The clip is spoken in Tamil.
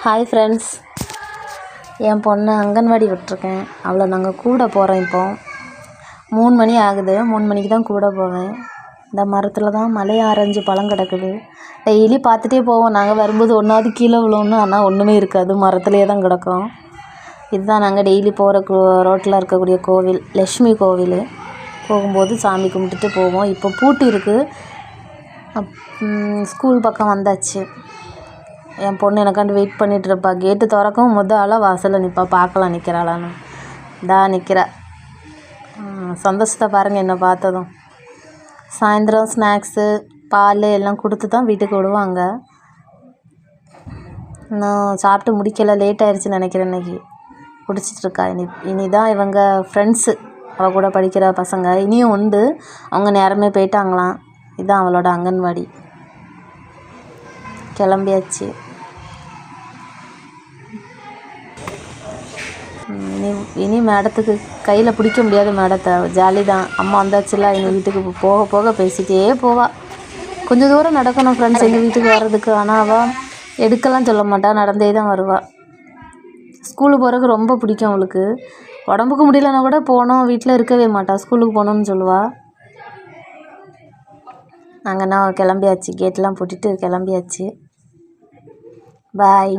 ஹாய் ஃப்ரெண்ட்ஸ், என் பொண்ணை அங்கன்வாடி விட்டுருக்கேன். அவளை நாங்கள் கூட போகிறோம். இப்போ 3 மணி ஆகுது. 3 மணிக்கு தான் கூட போவேன். இந்த மரத்தில் தான் மலையை ஆரஞ்சு பழம் கிடக்குது. டெய்லி பார்த்துட்டே போவோம். நாங்கள் வரும்போது ஒன்றாவது கீழே விழுவுன்னு, ஆனால் ஒன்றுமே இருக்காது, மரத்துலேயே தான் கிடக்கும். இதுதான் நாங்கள் டெய்லி போகிற ரோட்டில் இருக்கக்கூடிய கோவில், லக்ஷ்மி கோவில். போகும்போது சாமி கும்பிட்டுட்டு போவோம். இப்போ பூட்டி இருக்குது. ஸ்கூல் பக்கம் வந்தாச்சு. என் பொண்ணு எனக்காண்டு வெயிட் பண்ணிகிட்ருப்பா. கேட்டு திறக்கவும் ஆளாக வாசலில் நிற்பா. பார்க்கலாம் நிற்கிறாளான்னு. நிற்கிறா. சந்தோஷத்தை பாருங்கள் என்னை பார்த்ததும். சாயந்தரம் ஸ்நாக்ஸு, பால் எல்லாம் கொடுத்து தான் வீட்டுக்கு விடுவாங்க. நான் சாப்பிட்டு முடிக்கலை, லேட் ஆயிடுச்சுன்னு நினைக்கிறேன். இன்றைக்கி குடிச்சிட்ருக்கா. இனி தான் இவங்க ஃப்ரெண்ட்ஸு, அவள் கூட படிக்கிற பசங்க இனியும் உண்டு. அவங்க நேரமே போயிட்டாங்களாம். இதுதான் அவளோட அங்கன்வாடி. கிளம்பியாச்சு. இனி மேடத்துக்கு கையில் பிடிக்க முடியாது. மேடத்தை ஜாலி தான். அம்மா வந்தாச்சுல, எங்கள் வீட்டுக்கு போக போக பேசிகிட்டே போவாள். கொஞ்சம் தூரம் நடக்கணும் ஃப்ரெண்ட்ஸ் எங்கள் வீட்டுக்கு வர்றதுக்கு. ஆனால் அவள் எடுக்கலாம் சொல்ல மாட்டாள், நடந்தே தான் வருவாள். ஸ்கூலுக்கு போகிறதுக்கு ரொம்ப பிடிக்கும் அவளுக்கு. உடம்புக்கு முடியலன்னா கூட போனோம், வீட்டில் இருக்கவே மாட்டாள், ஸ்கூலுக்கு போகணுன்னு சொல்லுவாள். நாங்கள் கிளம்பியாச்சு. கேட்டெலாம் பூட்டிட்டு கிளம்பியாச்சு. பாய்.